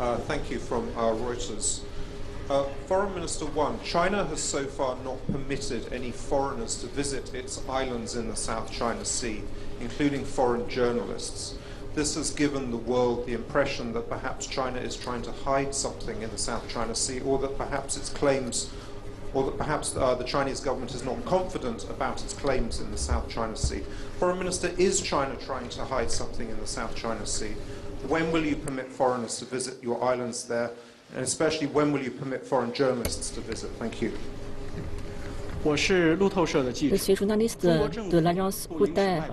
Thank you from Reuters. Foreign Minister Wang, China has so far not permitted any foreigners to visit its islands in the South China Sea, including foreign journalists. This has given the world the impression that perhaps China is trying to hide something in the South China Sea, or that perhaps its claims, or that perhaps the Chinese government is not confident about its claims in the South China Sea. Foreign Minister, is China trying to hide something in the South China Sea? When will you permit foreigners to visit your islands there? And especially, when will you permit foreign journalists to visit? Thank you. Je suis journaliste de l'agence Reuters.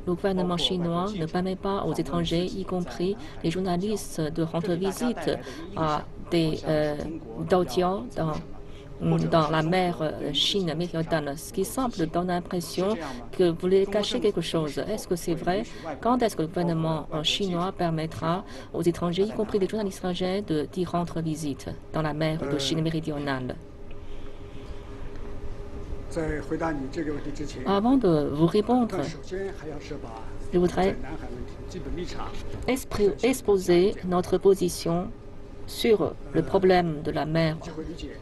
Le gouvernement chinois ne permet pas aux étrangers, y compris les journalistes, de rendre visite à des d'audients dans la mer Chine méridionale, ce qui semble donner l'impression que vous voulez cacher quelque chose. Est-ce que c'est vrai? Quand est-ce que le gouvernement chinois permettra aux étrangers, y compris les journalistes étrangers, d'y rendre visite dans la mer de Chine méridionale? Avant de vous répondre, je voudrais exposer notre position sur le problème de la mer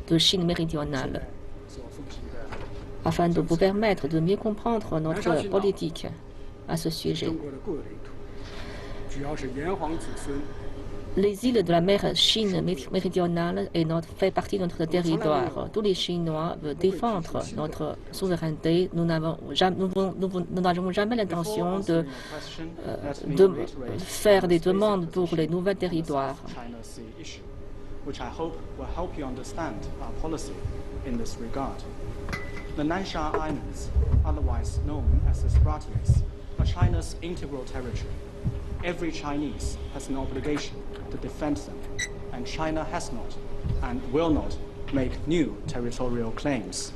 de Chine méridionale, afin de vous permettre de mieux comprendre notre politique à ce sujet. Les îles de la mer Chine méridionale fait partie de notre territoire. Tous les Chinois veulent défendre notre souveraineté. Nous n'avons jamais l'intention de faire des demandes pour les nouveaux territoires. The Nansha Islands, otherwise known as the Spratleys, are China's integral territory. Every Chinese has an obligation to defend them, and China has not and will not make new territorial claims.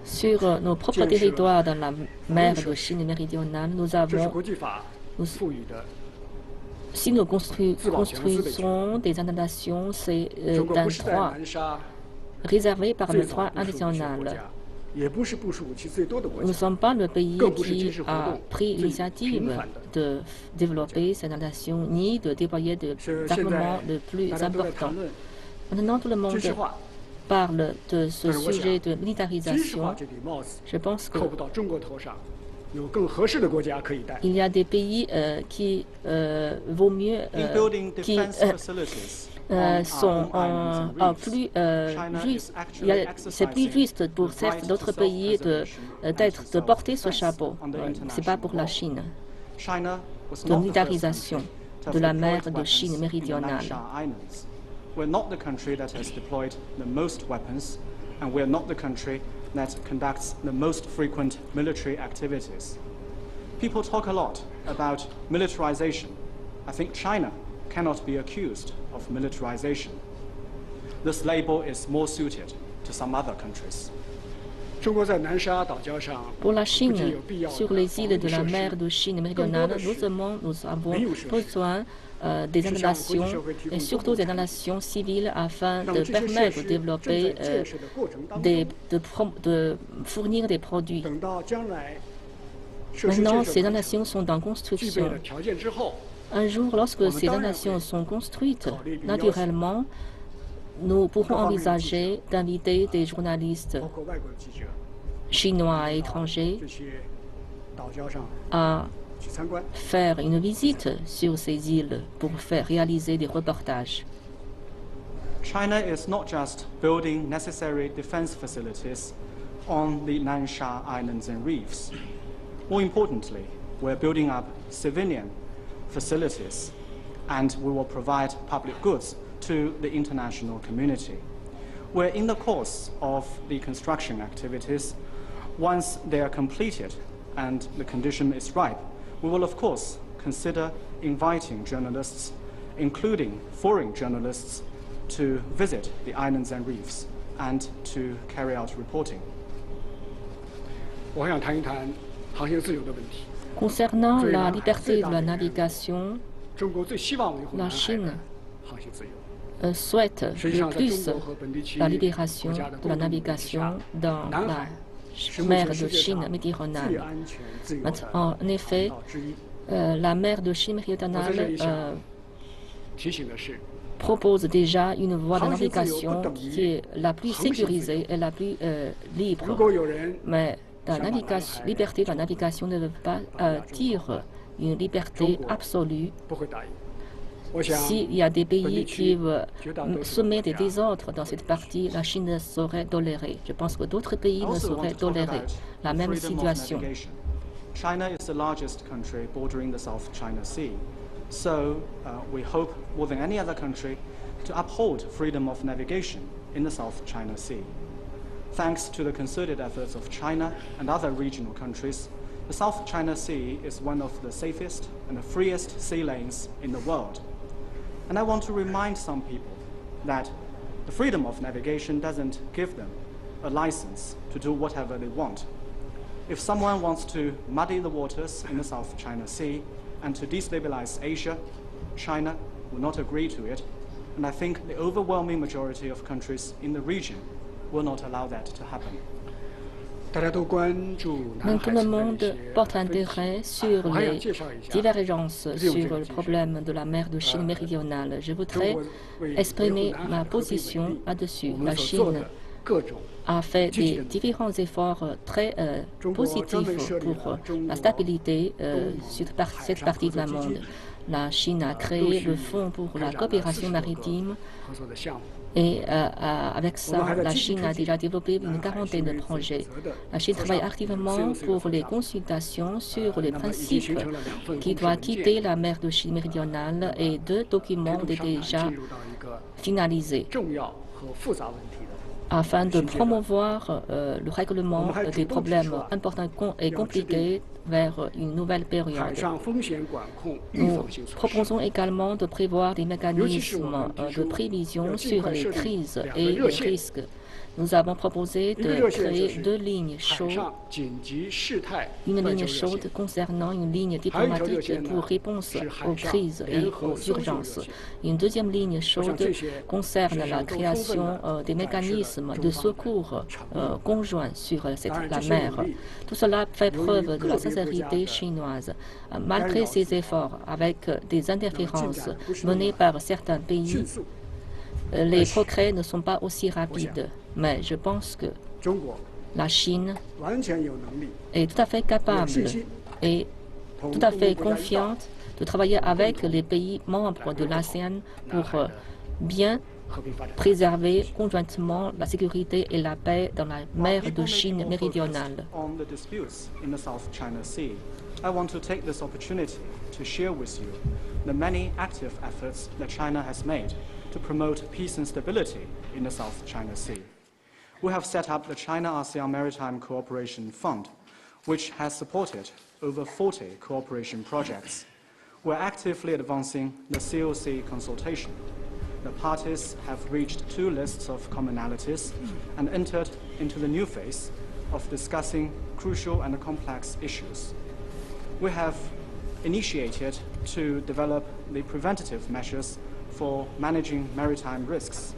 Sur nos propres territoires dans la mer de Chine méridionale, si nous construisons des installations, c'est d'un droit réservé par le droit international. Nous ne sommes pas le pays qui a pris l'initiative de développer ces nations ni de déployer des armements le plus importants. Maintenant, tout le monde parle de ce sujet de militarisation. Je pense qu'il y a des pays qui vaut mieux c'est plus juste pour d'autres pays de porter ce chapeau. Ce n'est pas pour la Chine. De militarisation de la mer de Chine méridionale. We're not the country that has deployed the most weapons, and we're not the country that conducts the most frequent military activities. People talk a lot about militarization. I think China cannot be accused of militarization. This label is more suited to some other countries. Pour la Chine, sur les îles de la mer de Chine méridionale, nous avons besoin des installations, et surtout des installations civiles, afin de permettre de développer, de fournir des produits. Maintenant, ces installations sont en construction. Un jour, lorsque ces nations sont construites, naturellement, nous pourrons envisager d'inviter des journalistes chinois et étrangers à faire une visite sur ces îles pour réaliser des reportages. China is not just building necessary defense facilities on the Nansha Islands and reefs. More importantly, we're building up civilian facilities, and we will provide public goods to the international community. We're in the course of the construction activities. Once they are completed and the condition is ripe, we will of course consider inviting journalists, including foreign journalists, to visit the islands and reefs and to carry out reporting. Concernant la liberté de la navigation, la Chine souhaite le plus la libération de la navigation dans la mer de Chine méridionale. En effet, la mer de Chine méridionale propose déjà une voie de navigation qui est la plus sécurisée et la plus libre. Mais la liberté de la navigation ne veut pas dire une liberté absolue. S'il y a des pays qui soumettent des désordres dans cette partie, la Chine ne saurait tolérer. Je pense que d'autres pays ne sauraient tolérer la même situation. China is the largest country bordering the South China Sea. So we hope more than any other country to uphold freedom of navigation in the South China Sea. Thanks to the concerted efforts of China and other regional countries, the South China Sea is one of the safest and the freest sea lanes in the world. And I want to remind some people that the freedom of navigation doesn't give them a license to do whatever they want. If someone wants to muddy the waters in the South China Sea and to destabilize Asia, China will not agree to it. And I think the overwhelming majority of countries in the region will not allow that to happen. Donc, tout le monde porte intérêt sur les divergences sur le problème de la mer de Chine méridionale. Je voudrais exprimer ma position là-dessus. La Chine a fait des différents efforts très positifs pour la stabilité sur cette partie du monde. La Chine a créé le Fonds pour la coopération maritime et avec ça, la Chine a déjà développé une quarantaine de projets. La Chine travaille activement pour les consultations sur les principes qui doivent quitter la mer de Chine méridionale et deux documents ont déjà finalisés afin de promouvoir le règlement des problèmes importants et compliqués vers une nouvelle période. Nous proposons également de prévoir des mécanismes de prévision sur les crises et les risques. Nous avons proposé de créer deux lignes chaudes, une ligne chaude concernant une ligne diplomatique pour réponse aux crises et aux urgences. Une deuxième ligne chaude concerne la création des mécanismes de secours conjoints sur la mer. Tout cela fait preuve de la sincérité chinoise. Malgré ces efforts, avec des interférences menées par certains pays, les progrès ne sont pas aussi rapides. Mais je pense que la Chine est tout à fait capable et tout à fait confiante de travailler avec les pays membres de l'ASEAN pour bien préserver conjointement la sécurité et la paix dans la mer de Chine méridionale. I want to take this opportunity to share with you the many active efforts that China has made to promote peace and stability in the South China Sea. We have set up the China-ASEAN Maritime Cooperation Fund, which has supported over 40 cooperation projects. We're actively advancing the COC consultation. The parties have reached 2 lists of commonalities and entered into the new phase of discussing crucial and complex issues. We have initiated to develop the preventative measures for managing maritime risks,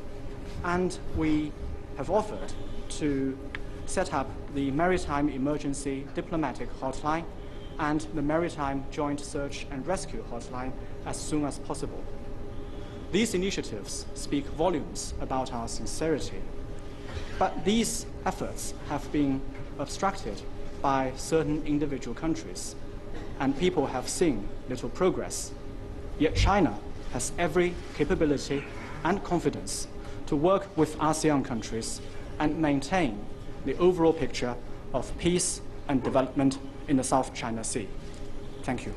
and we have offered to set up the Maritime Emergency Diplomatic Hotline and the Maritime Joint Search and Rescue Hotline as soon as possible. These initiatives speak volumes about our sincerity, but these efforts have been obstructed by certain individual countries, and people have seen little progress. Yet China has every capability and confidence to work with ASEAN countries and maintain the overall picture of peace and development in the South China Sea. Thank you.